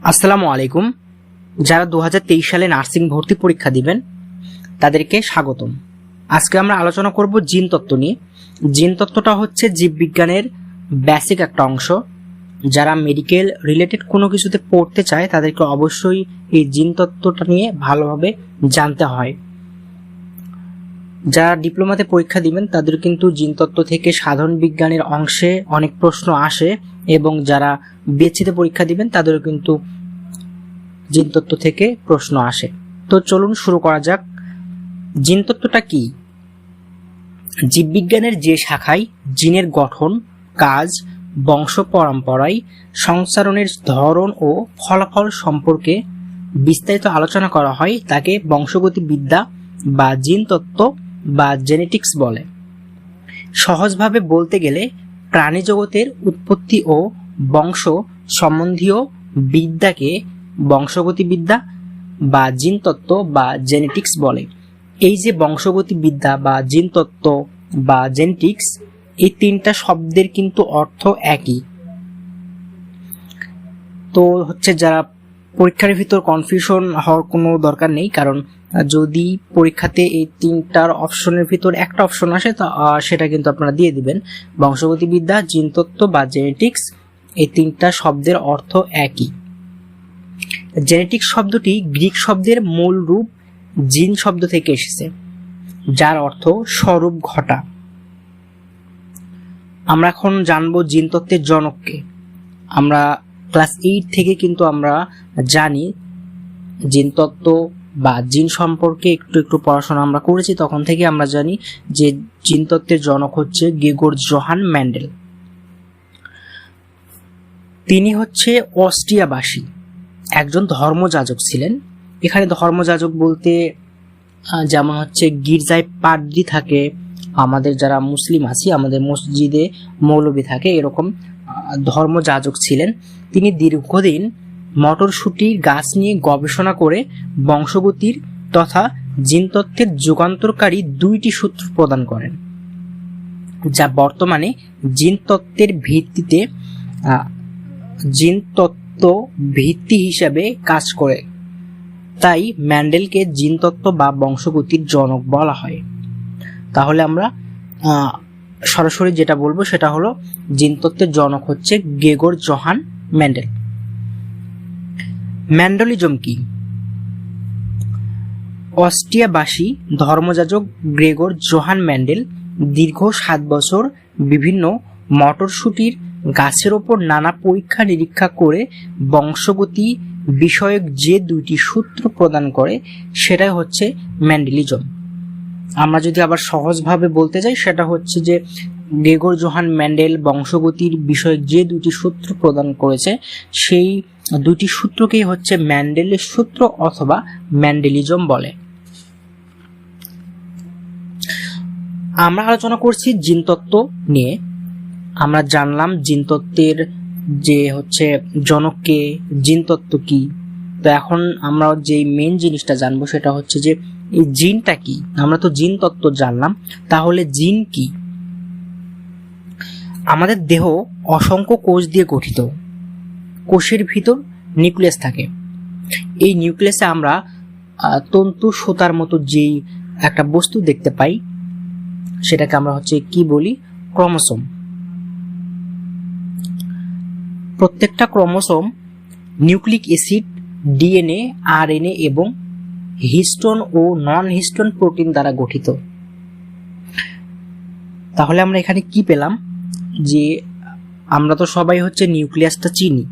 আসসালামু আলাইকুম। যারা 2023 সালে নার্সিং ভর্তি পরীক্ষা দিবেন তাদেরকে স্বাগতম। আজকে আমরা আলোচনা করব জিন তত্ত্ব নিয়ে। জিন তত্ত্বটা হচ্ছে জীববিজ্ঞানের বেসিক একটা অংশ। যারা মেডিকেল রিলেটেড কোনো কিছুতে পড়তে চায় তাদেরকে অবশ্যই এই জিন তত্ত্বটা নিয়ে ভালোভাবে জানতে হয়। যারা ডিপ্লোমাতে পরীক্ষা দিবেন তাদের কিন্তু জিন তত্ত্ব থেকে সাধারণ বিজ্ঞানের অংশে অনেক প্রশ্ন আসে, এবং যারা বিএসসিতে পরীক্ষা দিবেন তাদেরও কিন্তু জিন তত্ত্ব থেকে প্রশ্ন আসে। তো চলুন শুরু করা যাক। জিন তত্ত্বটা কি? জীববিজ্ঞানের যে শাখায় জিনের গঠন, কাজ, বংশ পরম্পরায় সংসারণের ধরন ও ফলাফল সম্পর্কে বিস্তারিত আলোচনা করা হয় তাকে বংশগতিবিদ্যা বা জিন তত্ত্ব বা জেনেটিক্স বলে। সহজভাবে বলতে গেলে প্রাণী জগতের উৎপত্তি ও বংশ সম্বন্ধীয় বিদ্যাকে বংশগতিবিদ্যা বা জিন তত্ত্ব বা জেনেটিক্স বলে। এই যে বংশগতিবিদ্যা বা জিন তত্ত্ব বা জেনেটিক্স, এই তিনটা শব্দের কিন্তু অর্থ একই। তো হচ্ছে যারা পরীক্ষার ভিতর কনফিউশন হওয়ার কোনো দরকার নেই, কারণ যদি পরীক্ষাতে এই তিনটার অপশনের ভিতর একটা অপশন আসে সেটা কিন্তু আপনারা দিয়ে দিবেন। বংশগতিবিদ্যা, জিন তত্ত্ব বা জেনেটিক্স, এই তিনটা শব্দের অর্থ একই। জেনেটিক্স শব্দটি গ্রিক শব্দের মূল রূপ জিন শব্দ থেকে এসেছে, যার অর্থ স্বরূপ ঘটা। আমরা এখন জানবো জিন তত্ত্বের জনককে। আমরা ক্লাস 8 থেকে কিন্তু আমরা জানি জিন তত্ত্ব বা জিন সম্পর্কে একটু একটু পড়াশোনা আমরা করেছি, তখন থেকে আমরা জানি যে জিন তত্ত্বের জনক হচ্ছে গ্রেগর জোহান মেন্ডেল। তিনি হচ্ছে অস্ট্রিয়াবাসী একজন ধর্মযাজক ছিলেন। এখানে ধর্মযাজক বলতে যেমন হচ্ছে গির্জায় পাদ্রী থাকে, আমাদের যারা মুসলিম আছি আমাদের মসজিদে মৌলবী থাকে, এরকম ধর্মযাজক ছিলেন। তিনি দীর্ঘদিন মটরশুঁটি গাছ নিয়ে গবেষণা করে বংশগতির তথা জিনতত্ত্বের যুগান্তরকারী 2টি সূত্র প্রদান করেন, যা বর্তমানে জিনতত্ত্বের ভিত্তিতে জিনতত্ত্ব ভিত্তি হিসাবে কাজ করে। তাই মেন্ডেলকে জিনতত্ত্ব বা বংশগতির জনক বলা হয়। তাহলে আমরা সরাসরি যেটা বলবো সেটা হলো জিনতত্ত্বের জনক হচ্ছে গ্রেগর জোহান মেন্ডেল। মেন্ডেলিজম কি? অস্ট্রিয়াবাসী ধর্মযাজক গ্রেগর জোহান মেন্ডেল দীর্ঘ 7 বছর বিভিন্ন মটরশুঁটির গাছের ওপর নানা পরীক্ষা নিরীক্ষা করে বংশগতি বিষয়ক যে 2টি সূত্র প্রদান করে সেটাই হচ্ছে মেন্ডেলিজম। আমরা যদি আবার সহজভাবে বলতে যাই সেটা হচ্ছে যে গ্রেগর জোহান মেন্ডেল বংশগতির বিষয়ক যে 2টি সূত্র প্রদান করেছে সেই 2টি সূত্রকেই হচ্ছে মেন্ডেলের সূত্র অথবা মেন্ডেলিজম বলে। আমরা আলোচনা করছি জিনতত্ত্ব নিয়ে। আমরা জানলাম জিনতত্ত্বের যে হচ্ছে জনককে, জিনতত্ত্ব কি। তো এখন আমরা যে মেন জিনিসটা জানবো সেটা হচ্ছে যে এই জিনটা কি। আমরা তো জিন তত্ত্ব জানলাম, তাহলে জিন কি? আমাদের দেহ অসংখ্য কোষ দিয়ে গঠিত। কোষের ভিতর নিউক্লিয়াস থাকে। এই নিউক্লিয়াসে আমরা তন্তু সুতার মতো যেই একটা বস্তু দেখতে পাই সেটাকে আমরা হচ্ছে কি বলি? ক্রোমোসোম। প্রত্যেকটা chromosome nucleic acid, DNA, RNA এবং হিস্টোন ও নন হিস্টোন প্রোটিন দ্বারা গঠিত। তাহলে আমরা এখানে কি পেলাম? যে আমরা তো সবাই হচ্ছে নিউক্লিয়াসটা চিনি।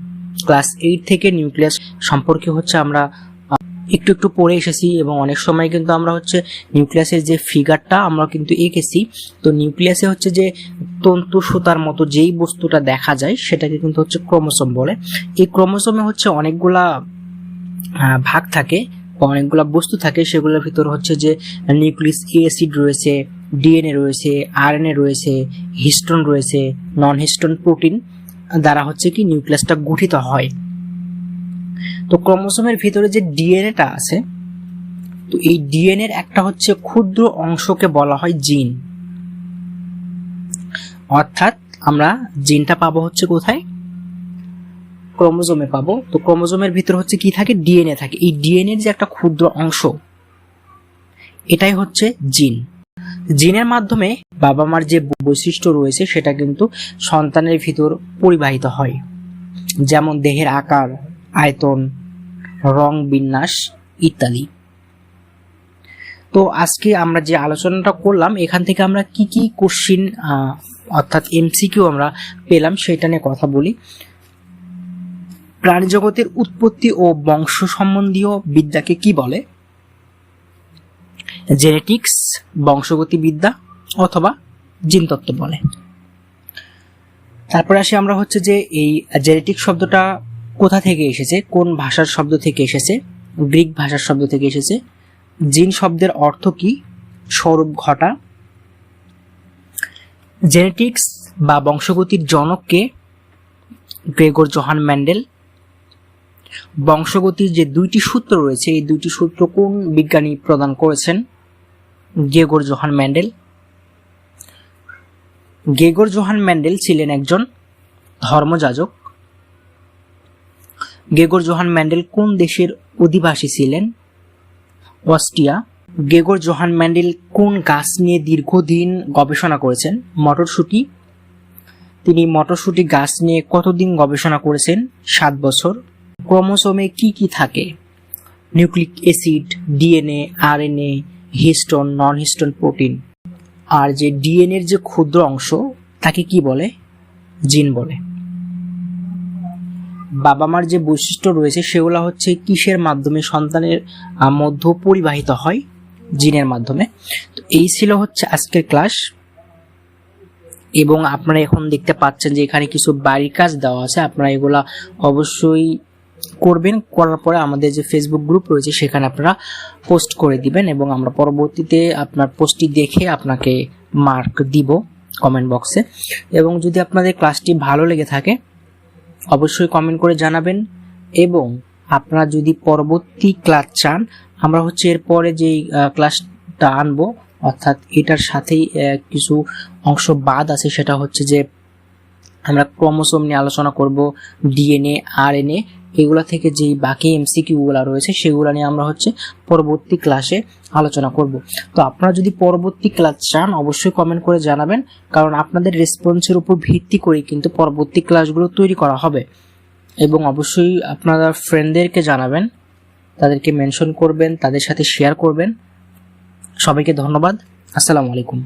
ক্লাস 8 থেকে নিউক্লিয়াস সম্পর্কে হচ্ছে আমরা একটু একটু পড়ে এসেছি, এবং অনেক সময় কিন্তু আমরা হচ্ছে নিউক্লিয়াসের যে ফিগারটা আমরা কিন্তু এঁকেছি। তো নিউক্লিয়াসে হচ্ছে যে তন্তু সুতার মতো যেই বস্তুটা দেখা যায় সেটাকে কিন্তু হচ্ছে ক্রোমোসোম বলে। এই ক্রোমোসোমে হচ্ছে অনেকগুলা ভাগ থাকে, অনেকগুলা বস্তু থাকে। সেগুলোর ভিতর হচ্ছে যে নিউক্লিক অ্যাসিড রয়েছে, ডিএনএ রয়েছে, আরএনএ রয়েছে, হিস্টোন রয়েছে, নন হিস্টোন প্রোটিন দ্বারা হচ্ছে কি নিউক্লিয়াসটা গঠিত হয়। তো ক্রোমোসোমের ভিতরে যে ডিএনএটা আছে, তো এই ডিএনএর একটা হচ্ছে ক্ষুদ্র অংশকে বলা হয় জিন। অর্থাৎ আমরা জিনটা পাবো হচ্ছে কোথায়? ক্রোমোজোমে পাবো। তো ক্রোমোজোমের ভিতর হচ্ছে কি থাকে, ডিএনএ থাকে। এই ডিএনএ এর যে একটা ক্ষুদ্র অংশ, এটাই হচ্ছে জিন। জিনের মাধ্যমে বাবা মার যে বৈশিষ্ট্য রয়েছে সেটা কিন্তু সন্তানের ভিতর পরিবাহিত হয়, যেমন দেহের আকার, আয়তন, রং, বিন্যাস ইত্যাদি। তো আজকে আমরা যে আলোচনাটা করলাম, এখান থেকে আমরা কি কি কোশ্চিন অর্থাৎ এমসিকিউ আমরা পেলাম সেটা নিয়ে কথা বলি। প্রাণীজগতের উৎপত্তি ও বংশ সম্বন্ধীয় বিদ্যাকে কি বলে? জেনেটিক্স, বংশগতিবিদ্যা অথবা জিনতত্ত্ব বলে। তারপরে আসি আমরা হচ্ছে যে এই জেনেটিক শব্দটা কোথা থেকে এসেছে, কোন ভাষার শব্দ থেকে এসেছে? গ্রিক ভাষার শব্দ থেকে এসেছে। জিন শব্দের অর্থ কি? স্বরূপ ঘটা। জেনেটিক্স বা বংশগতির জনক কে? Gregor Johann Mendel. বংশগতির যে দুইটি সূত্র রয়েছে, এই দুইটি সূত্র কোন বিজ্ঞানী প্রদান করেছেন? Gregor Johann Mendel. Gregor Johann Mendel ছিলেন একজন ধর্মযাজক। গ্রেগর জোহান মেন্ডেল কোন দেশের অধিবাসী ছিলেন? অস্ট্রিয়া। গ্রেগর জোহান মেন্ডেল কোন গাছ নিয়ে দীর্ঘদিন গবেষণা করেছেন? মটরশুঁটি। তিনি মটরশুঁটি গাছ নিয়ে কতদিন গবেষণা করেছেন? 7 বছর। ক্রোমোসোমে কি কি থাকে? Nucleic acid, DNA, RNA, histone, non histone protein. আর যে ডিএনএর যে ক্ষুদ্র অংশ তাকে কি বলে? জিন বলে। বাবা মার যে বৈশিষ্ট্য রয়েছে সেগুলো হচ্ছে কিসের মাধ্যমে সন্তানের মধ্যে পরিবাহিত হয়? জিনের মাধ্যমে। তো এই ছিল হচ্ছে আজকের ক্লাস, এবং আপনারা এখন দেখতে পাচ্ছেন যে এখানে কিছু বাড়ির কাজ দেওয়া আছে। আপনারা এগুলা অবশ্যই করবেন, করার পরে আমাদের যে ফেসবুক গ্রুপ রয়েছে সেখানে আপনারা পোস্ট করে দিবেন, এবং আমরা পরবর্তীতে আপনার পোস্টটি দেখে আপনাকে মার্ক দিব কমেন্ট বক্সে। এবং যদি আপনাদের ক্লাসটি ভালো লেগে থাকে অবশ্যই কমেন্ট করে জানাবেন, এবং আপনারা যদি পরবর্তী ক্লাস চান, আমরা হচ্ছে এরপরে যে ক্লাসটা আনবো অর্থাৎ এটার সাথেই কিছু অংশ বাদ আছে, সেটা হচ্ছে যে আমরা ক্রোমোসোম নিয়ে আলোচনা করব, ডিএনএ, আরএনএ, এগুলা থেকে যেই বাকি এমসিকিউগুলো রয়েছে সেগুলো নিয়ে আমরা হচ্ছে পরবর্তী ক্লাসে আলোচনা করব। তো আপনারা যদি পরবর্তী ক্লাস চান অবশ্যই কমেন্ট করে জানাবেন, কারণ আপনাদের রেসপন্সের উপর ভিত্তি করে কিন্তু পরবর্তী ক্লাসগুলো তৈরি করা হবে। এবং অবশ্যই আপনারা ফ্রেন্ডদেরকে জানাবেন, তাদেরকে মেনশন করবেন, তাদের সাথে শেয়ার করবেন। সবাইকে ধন্যবাদ। আসসালামু আলাইকুম।